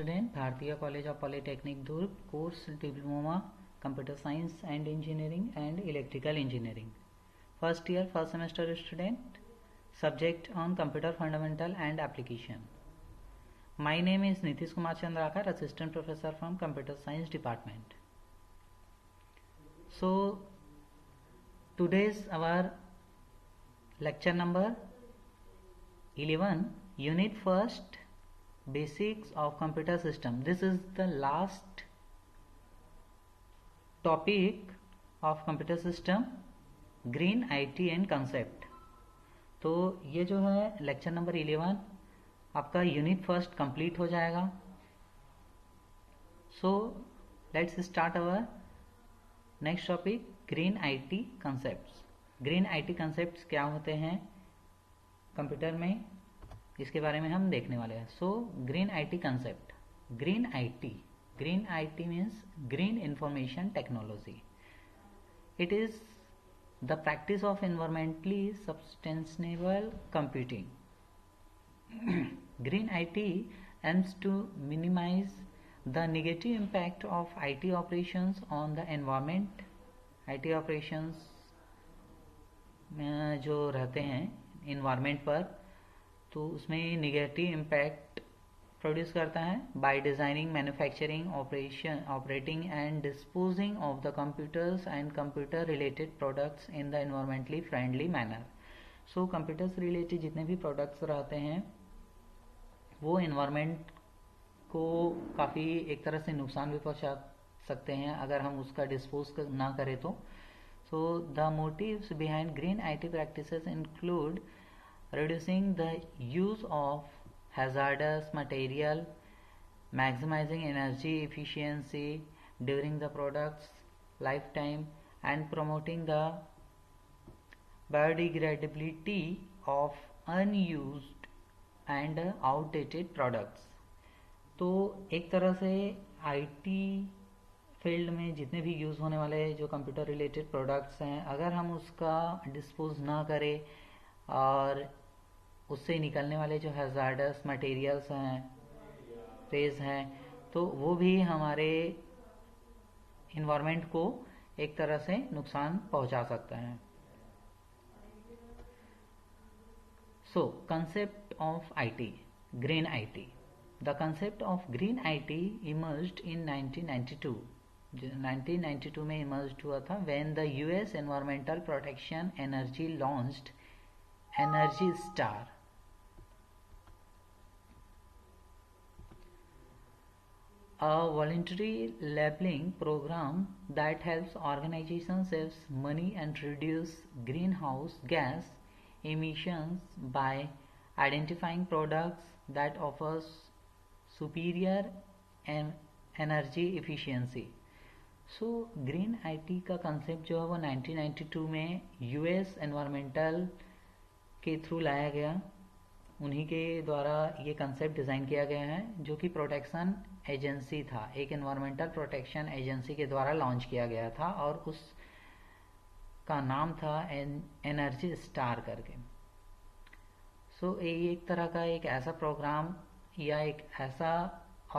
student, Bharatiya College of Polytechnic Durg, course Diploma, Computer Science and Engineering and Electrical Engineering. First year, first semester student, subject on Computer Fundamental and Application. My name is Nitish Kumar Chandrakar, Assistant Professor from Computer Science Department. So, today's our lecture number 11, Unit 1st, Basics of Computer System. This is the last topic of Computer System, Green IT and Concept. तो ये जो है lecture number 11 आपका unit first complete हो जाएगा. So let's start our next topic, green IT concepts. Green IT concepts क्या होते हैं कंप्यूटर में, इसके बारे में हम देखने वाले हैं. So green IT concept. Green IT means green information technology. It is the practice of environmentally sustainable computing. Green IT aims to minimize the negative impact of IT operations on the environment. IT operations जो रहते हैं environment पर, तो उसमें negative impact produce करता है by designing, manufacturing, operating and disposing of the computers and computer related products in the environmentally friendly manner. So computers related जितने भी प्रोडक्ट्स रहते हैं वो एनवायरमेंट को काफ़ी एक तरह से नुकसान भी पहुंचा सकते हैं अगर हम उसका डिस्पोज ना करें तो. So the motives behind green IT practices include reducing the use of hazardous material, maximizing energy efficiency during the product's lifetime, and promoting the biodegradability of unused and outdated products. तो एक तरह से IT field में जितने भी use होने वाले जो कंप्यूटर रिलेटेड प्रोडक्ट्स हैं, अगर हम उसका डिस्पोज ना करें और उससे निकलने वाले जो हैजार्डस मटेरियल्स हैं, रेज हैं, तो वो भी हमारे इन्वायरमेंट को एक तरह से नुकसान पहुंचा सकता है. So concept of IT, green IT. The concept of green IT emerged in 1992. 1992 में इमर्ज्ड हुआ था when the US environmental protection energy launched energy star. A voluntary labeling program that helps organizations save money and reduce greenhouse gas emissions by identifying products that offers superior energy efficiency. So green IT का concept जो है वो 1992 में US environmental के through लाया गया. उन्हीं के द्वारा ये कंसेप्ट डिज़ाइन किया गया है, जो कि प्रोटेक्शन एजेंसी था, एक एनवायरमेंटल प्रोटेक्शन एजेंसी के द्वारा लॉन्च किया गया था और उस का नाम था एनर्जी स्टार करके. सो एक तरह का एक ऐसा प्रोग्राम या एक ऐसा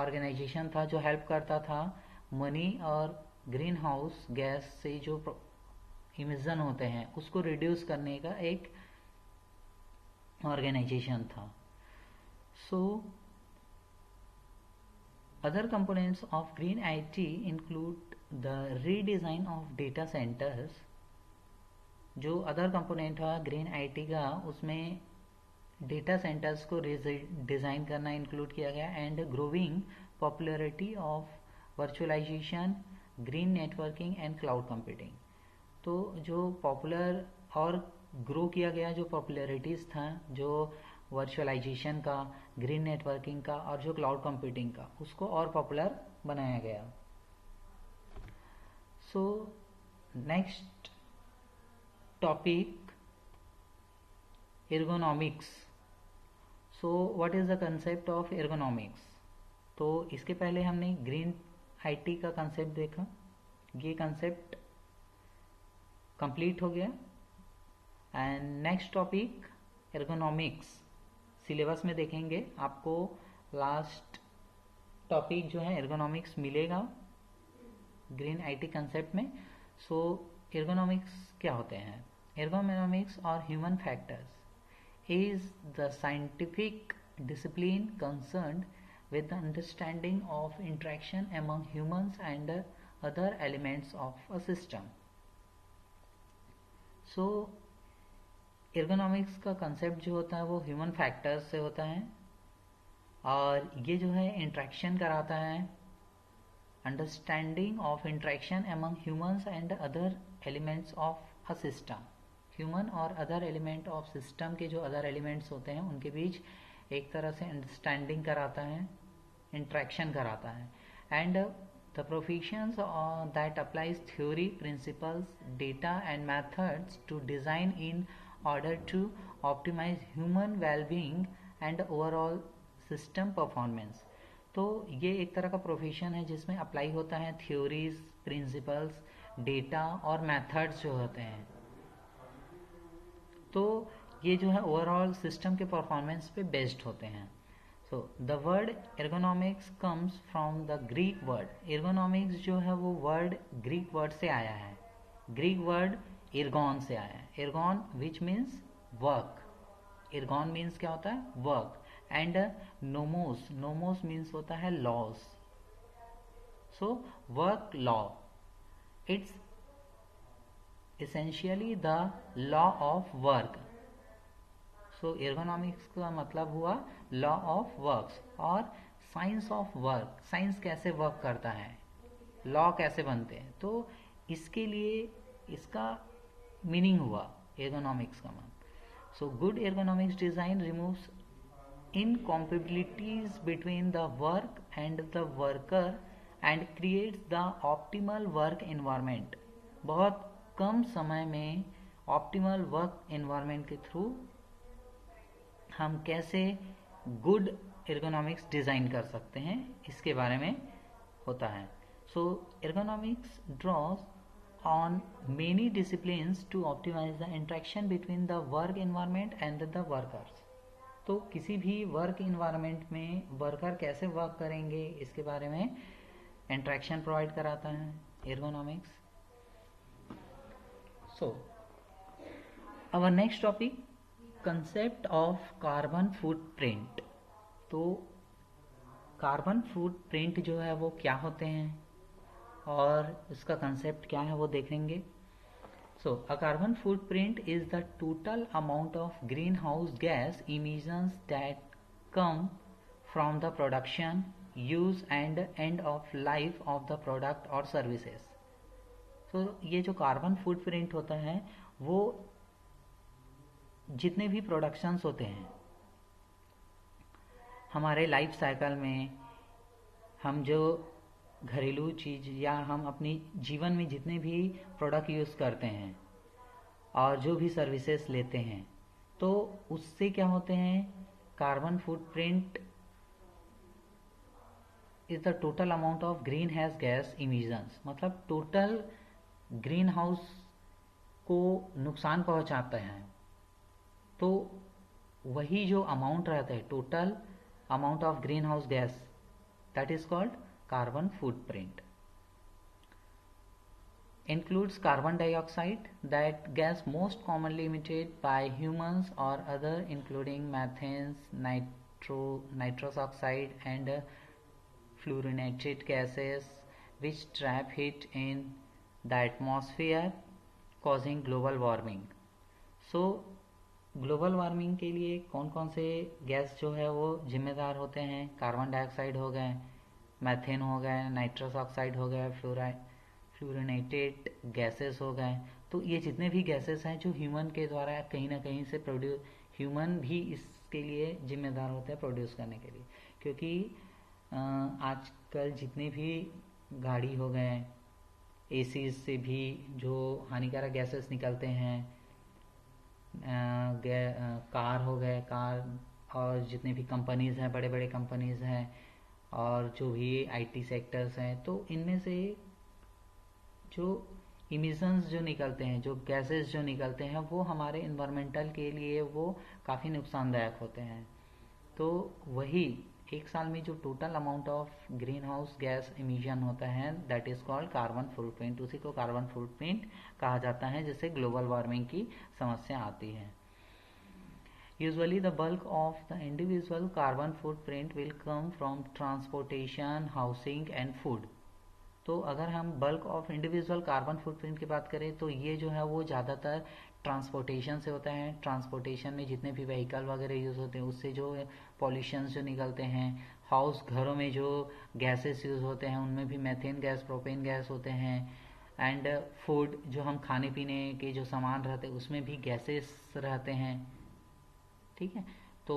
ऑर्गेनाइजेशन था जो हेल्प करता था मनी और ग्रीन हाउस गैस से जो इमिशन होते हैं उसको रिड्यूस करने का एक ऑर्गेनाइजेशन था. सो other components of green IT include the redesign of data centers. जो अदर कंपोनेंट था ग्रीन आईटी का, उसमें डेटा सेंटर्स को डिज़ाइन करना इंक्लूड किया गया and growing popularity of virtualization, green networking and cloud computing. तो जो पॉपुलर और ग्रो किया गया जो पॉपुलरिटीज़ था, जो वर्चुअलाइजेशन का, ग्रीन नेटवर्किंग का और जो क्लाउड कंप्यूटिंग का, उसको और पॉपुलर बनाया गया. So next topic, ergonomics. So what is the concept of ergonomics. तो इसके पहले हमने ग्रीन आईटी का कंसेप्ट देखा, ये कंसेप्ट कंप्लीट हो गया. And next topic ergonomics syllabus में देखेंगे. आपको लास्ट टॉपिक जो है एर्गोनॉमिक्स मिलेगा ग्रीन आईटी कंसेप्ट में। सो एर्गोनॉमिक्स क्या होते हैं? एर्गोनॉमिक्स और human factors is the scientific discipline concerned with the understanding of interaction among humans and other elements of a system. So ergonomics का concept जो होता है वो human factors से होता है और ये जो है interaction कराता है, understanding of interaction among humans and other elements of a system. Human और other element of system के जो other elements होते हैं उनके बीच एक तरह से अंडरस्टैंडिंग कराता है, इंट्रैक्शन कराता है। And the professions that applies theory, principles, data and methods to design in order to optimize human wellbeing and overall system performance. तो ये एक तरह का प्रोफेशन है जिसमें अप्लाई होता है थ्योरीज, प्रिंसिपल्स, डेटा और मेथड्स जो होते हैं। तो ये जो है ओवरऑल सिस्टम के परफॉर्मेंस पे बेस्ड होते हैं। So the word ergonomics comes from the Greek word. Ergonomics जो है वो वर्ड ग्रीक वर्ड से आया है। ग्रीक वर्ड एर्गॉन से आया है। Ergon which means work. Ergon means क्या होता है? Work. And nomos, nomos means होता है laws. So work law, it's essentially the law of work. So ergonomics का मतलब हुआ law of works और science of work। साइंस कैसे वर्क करता है, लॉ कैसे बनते हैं, तो इसके लिए इसका मीनिंग हुआ ergonomics का मान। So good ergonomics design removes incompatibilities between the work and the worker and creates the optimal work environment। बहुत कम समय में ऑप्टिमल वर्क एनवायरनमेंट के थ्रू हम कैसे गुड एर्गोनॉमिक्स डिज़ाइन कर सकते हैं इसके बारे में होता है। So ergonomics draws on many disciplines to optimise the interaction between the work environment and the workers. तो किसी भी वर्क एनवायरनमेंट में वर्कर कैसे वर्क करेंगे इसके बारे में इंटरेक्शन प्रोवाइड कराता है ergonomics. So, our next topic, concept of carbon footprint। तो कार्बन फुटप्रिंट जो है वो क्या होते हैं और इसका कंसेप्ट क्या है वो देखेंगे। So a carbon footprint is the total amount of green house gas emissions that come from the production, use and end of life of the product और सर्विसेज। तो ये जो कार्बन फुटप्रिंट होता है वो जितने भी प्रोडक्शंस होते हैं हमारे लाइफ साइकिल में, हम जो घरेलू चीज़ या हम अपनी जीवन में जितने भी प्रोडक्ट यूज़ करते हैं और जो भी सर्विसेज लेते हैं, तो उससे क्या होते हैं, carbon footprint is the total amount of green house gas emissions. मतलब टोटल ग्रीन हाउस को नुकसान पहुंचाता है, तो वही जो अमाउंट रहता है, total amount of green house gas, that is called carbon footprint. includes carbon dioxide, that gas most commonly emitted by humans or other, including methane, nitrous oxide and fluorinated gases which trap heat in the atmosphere causing global warming। so global warming के लिए कौन कौन से gas जो है वो जिम्मेदार होते हैं? कार्बन डाइऑक्साइड हो गए, मैथेन हो गए, नाइट्रस ऑक्साइड हो गए, फ्लोरिनेटेड गैसेस हो गए। तो ये जितने भी गैसेस हैं जो ह्यूमन के द्वारा कहीं ना कहीं से प्रोड्यूस, ह्यूमन भी इसके लिए जिम्मेदार होते हैं प्रोड्यूस करने के लिए। क्योंकि आजकल जितने भी गाड़ी हो गए, एसीज से भी जो हानिकारक गैसेस निकलते हैं, कार हो गए, कार और जितने भी कंपनीज हैं, बड़े बड़े कंपनीज हैं और जो भी आईटी सेक्टर्स हैं, तो इनमें से जो इमिशंस जो निकलते हैं, जो गैसेस जो निकलते हैं, वो हमारे इन्वायरमेंटल के लिए वो काफ़ी नुकसानदायक होते हैं। तो वही एक साल में जो total amount of green house gas emission होता है that is called carbon footprint. उसी को कार्बन फुटप्रिंट कहा जाता है, जिससे ग्लोबल वार्मिंग की समस्या आती है। Usually the bulk of the individual carbon footprint will come from transportation, housing and food। तो अगर हम bulk of individual carbon footprint की बात करें तो ये जो है वो ज़्यादातर ट्रांसपोर्टेशन से होता है। ट्रांसपोर्टेशन में जितने भी व्हीकल वगैरह यूज़ होते हैं उससे जो पॉल्यूशन जो निकलते हैं। हाउस घरों में जो गैसेस यूज़ होते हैं उनमें भी मेथेन गैस, प्रोपेन गैस होते हैं। एंड फूड, जो हम खाने पीने के जो सामान रहते हैं उसमें भी गैसेस रहते हैं। ठीक है, तो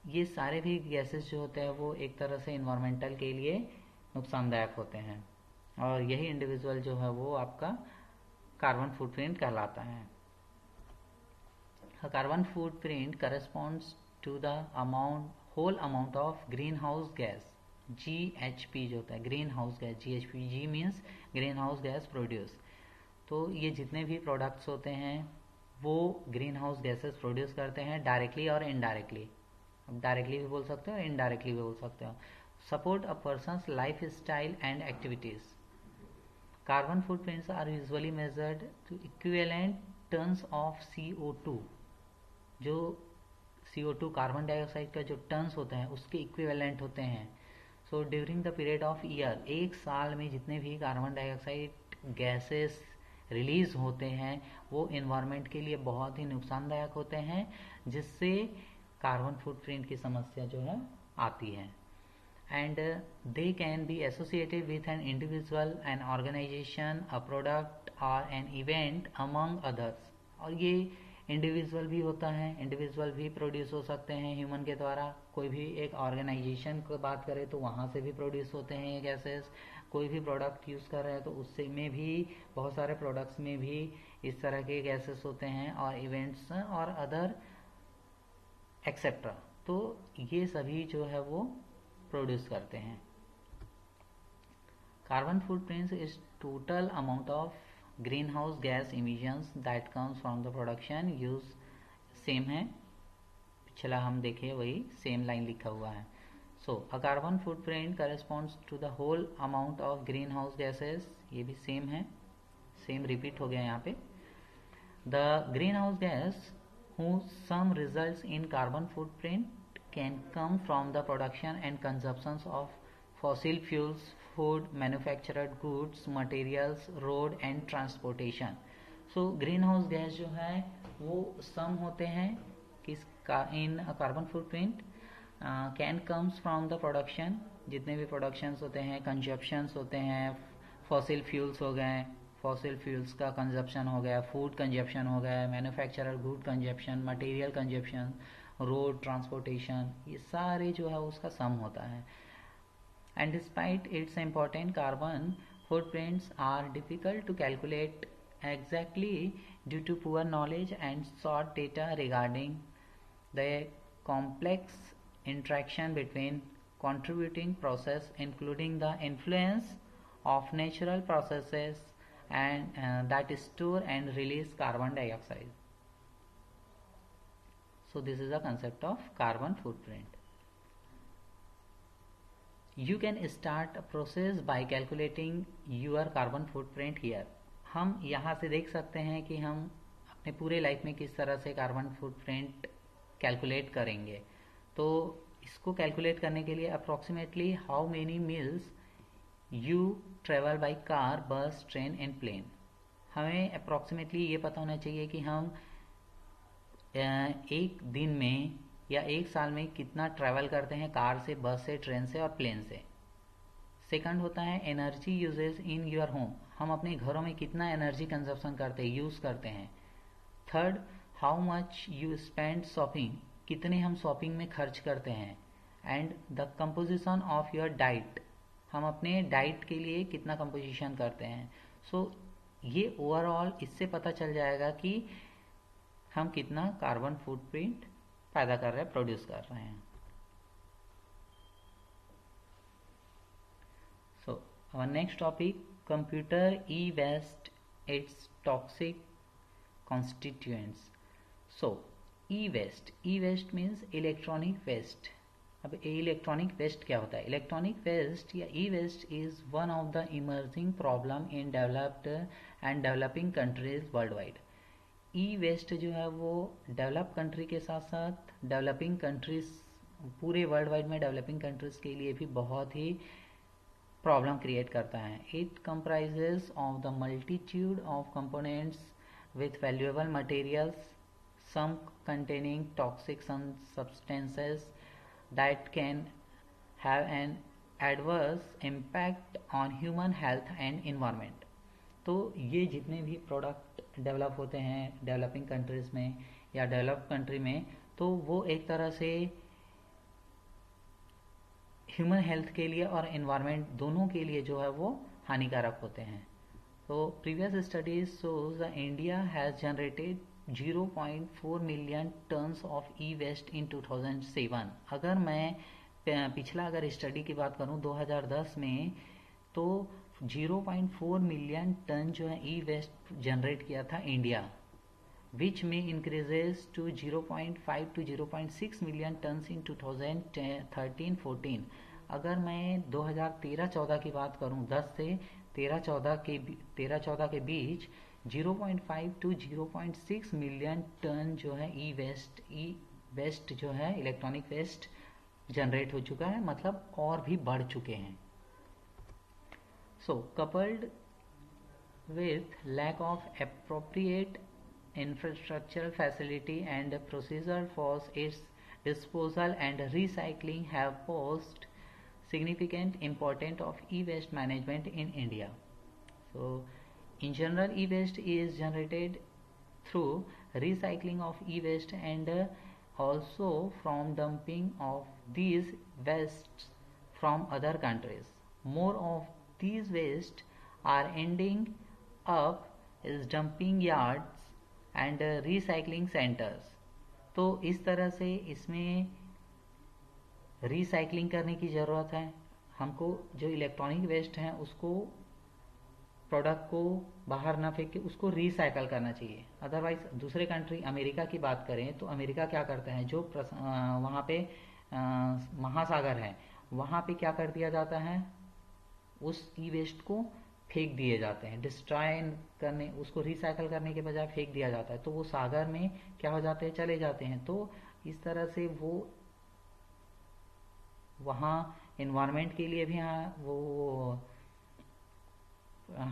ये सारे भी गैसेस जो होते हैं वो एक तरह से इन्वायरमेंटल के लिए नुकसानदायक होते हैं, और यही इंडिविजुअल जो है वो आपका कार्बन फुटप्रिंट कहलाता है। Carbon footprint corresponds to the whole amount of green house gas, GHP जो होता है, green house gas, GHP, G means green house gas produce. तो ये जितने भी प्रोडक्ट्स होते हैं वो ग्रीन हाउस गैसेस प्रोड्यूस करते हैं डायरेक्टली और इनडायरेक्टली। अब डायरेक्टली भी बोल सकते हो और इनडायरेक्टली भी बोल सकते हो। Support a person's lifestyle and activities. Carbon footprints are usually measured to equivalent tons of CO2। जो CO2 कार्बन डाइऑक्साइड का जो टन्स होता है उसके इक्विवेलेंट होते हैं। So during the period of year, एक साल में जितने भी कार्बन डाइऑक्साइड गैसेस रिलीज होते हैं वो इन्वायरमेंट के लिए बहुत ही नुकसानदायक होते हैं, जिससे कार्बन फुटप्रिंट की समस्या जो है आती है। And they can be associated with an individual, an organization, a product और एन इवेंट अमंग अदर्स। और ये इंडिविजुअल भी होता है, इंडिविजुअल भी प्रोड्यूस हो सकते हैं ह्यूमन के द्वारा। कोई भी एक ऑर्गेनाइजेशन की बात करें तो वहाँ से भी प्रोड्यूस होते हैं ये गैसेस। कोई भी प्रोडक्ट यूज़ कर रहे हैं तो उससे में भी, बहुत सारे प्रोडक्ट्स में भी इस तरह के गैसेस होते हैं, और इवेंट्स और अदर एक्सेट्रा। तो ये सभी जो है वो प्रोड्यूस करते हैं। Carbon footprints is total amount of green house gas emissions that comes from the production use. Same है, पिछला हम देखे वही सेम लाइन लिखा हुआ है। So a carbon footprint corresponds to the whole amount of green house gases. ये भी सेम है, सेम रिपीट हो गया यहाँ पे। The green house gas whose sum results in carbon footprint can come from the production and consumptions of fossil fuels, food, manufactured goods, materials, road and transportation। So greenhouse gas जो है वो sum होते हैं किसका, इन carbon footprint. Can comes from the production, जितने भी productions होते हैं, कंजप्शंस होते हैं, फॉसिल फ्यूल्स हो गए, फॉसिल फ्यूल्स का कंजप्शन हो गया, फूड कंजप्शन हो गया, manufacturer good consumption, material consumption, road transportation, ये सारे जो है उसका सम होता है। And despite its important, carbon footprints are difficult to calculate exactly due to poor knowledge and short data regarding the complex interaction between contributing process, including the influence of natural processes and that store and release carbon dioxide। So this is the concept of carbon footprint। You can start a process by calculating your carbon footprint here। हम यहाँ से देख सकते हैं कि हम अपने पूरे लाइफ में किस तरह से कार्बन फुटप्रिंट कैलकुलेट करेंगे। तो इसको कैलकुलेट करने के लिए approximately how many meals you travel by car, बस, ट्रेन एंड प्लेन। हमें अप्रॉक्सीमेटली ये पता होना चाहिए कि हम एक दिन में या एक साल में कितना ट्रैवल करते हैं कार से, बस से, ट्रेन से और प्लेन से। सेकंड होता है energy usage in your home, हम अपने घरों में कितना एनर्जी कंजप्शन करते हैं, यूज़ करते हैं। Third, how much you spend shopping, कितने हम शॉपिंग में खर्च करते हैं। And the composition of your diet, हम अपने डाइट के लिए कितना कंपोजिशन करते हैं। सो ये ओवरऑल इससे पता चल जाएगा कि हम कितना कार्बन फुटप्रिंट पैदा कर रहे हैं, प्रोड्यूस कर रहे हैं। सो our next topic, computer e-waste, its toxic constituents। So e-waste means electronic waste। अब इलेक्ट्रॉनिक वेस्ट क्या होता है? इलेक्ट्रॉनिक वेस्ट या e waste is one of the emerging problem in developed and developing countries worldwide. E waste जो है वो develop country के साथ साथ डेवलपिंग कंट्रीज, पूरे वर्ल्ड वाइड में डेवलपिंग कंट्रीज के लिए भी बहुत ही प्रॉब्लम क्रिएट करता है। It comprises of the multitude of components with valuable materials, some containing toxic substances that can have an adverse impact on human health and environment। तो ये जितने भी प्रोडक्ट डेवलप होते हैं डेवलपिंग कंट्रीज में या डेवलप कंट्री में, तो वो एक तरह से ह्यूमन हेल्थ के लिए और एनवायरनमेंट दोनों के लिए जो है वो हानिकारक होते हैं। So previous studies shows that India has generated 0.4 million tons of e-waste in 2007। अगर मैं पिछला स्टडी की बात करूं 2010 में, तो 0.4 मिलियन टन जो है ई वेस्ट जनरेट किया था इंडिया, विच में increases to 0.5 to 0.6 million tonne in 2013-14। अगर मैं 2013-14 की बात करूं, 10 से 13-14 के बीच 0.5 टू 0.6 मिलियन टन जो है ई वेस्ट जो है इलेक्ट्रॉनिक वेस्ट जनरेट हो चुका है, मतलब और भी बढ़ चुके हैं। So coupled with lack of appropriate infrastructural facility and procedure for its disposal and recycling have posed significant importance of e-waste management in India. So in general, e-waste is generated through recycling of e-waste and also from dumping of these wastes from other countries. More of these waste are ending up as dumping yards and recycling centres. तो इस तरह से इसमें recycling करने की ज़रूरत है। हमको जो इलेक्ट्रॉनिक वेस्ट हैं उसको, प्रोडक्ट को बाहर ना फेंक के उसको रिसाइकल करना चाहिए। अदरवाइज दूसरे कंट्री अमेरिका की बात करें तो अमेरिका क्या करते हैं, जो वहाँ पे महासागर है वहाँ पे क्या कर दिया जाता है, उस ई वेस्ट को फेंक दिए जाते हैं, डिस्ट्रॉय करने, उसको रिसाइकल करने के बजाय फेंक दिया जाता है, तो वो सागर में क्या हो जाते हैं, चले जाते हैं। तो इस तरह से वो वहाँ एनवायरनमेंट के लिए भी वो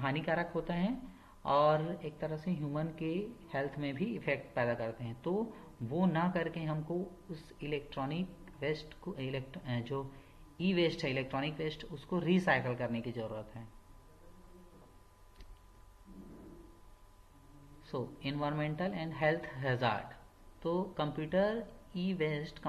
हानिकारक होता है और एक तरह से ह्यूमन के हेल्थ में भी इफेक्ट पैदा करते हैं। तो वो ना करके हमको उस इलेक्ट्रॉनिक वेस्ट को, जो ई वेस्ट है इलेक्ट्रॉनिक वेस्ट, उसको रिसाइकल करने की ज़रूरत है। सो इन्वायरमेंटल एंड हेल्थ हैजार्ड। तो कंप्यूटर ई वेस्ट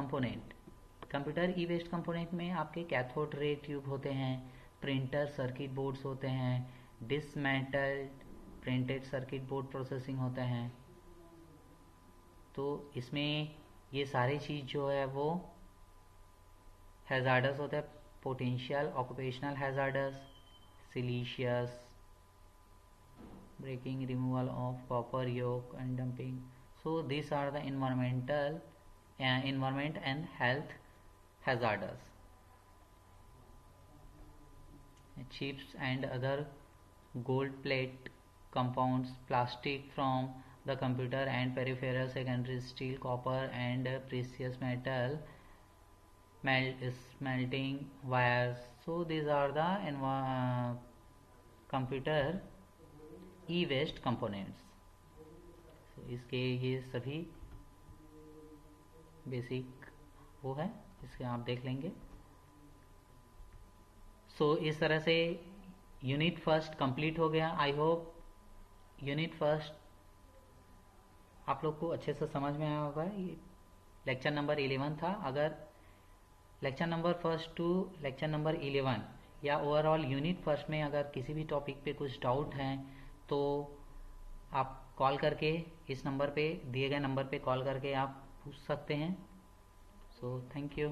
कंपोनेंट में आपके कैथोड रे ट्यूब होते हैं, प्रिंटर सर्किट बोर्ड्स होते हैं, dismantled printed circuit board processing होते हैं। तो इसमें ये सारी चीज़ जो है वो हैजार्डस होता है, potential occupational hazardous, siliceous, breaking, removal of copper yoke and dumping. So these are the environment and health hazards. Chips and other gold plate compounds, plastic from the computer and peripheral, secondary steel, copper and precious metal, smelting wires. So these are the computer e waste components. इसके ये सभी basic वो है, इसके आप देख लेंगे। सो इस तरह से यूनिट फर्स्ट कंप्लीट हो गया। आई होप यूनिट फर्स्ट आप लोग को अच्छे से समझ में आया होगा। ये लेक्चर नंबर 11 था। अगर lecture number first to lecture number 11 या ओवरऑल यूनिट फर्स्ट में अगर किसी भी टॉपिक पे कुछ डाउट हैं तो आप कॉल करके इस नंबर पे, दिए गए नंबर पे कॉल करके आप पूछ सकते हैं। So thank you.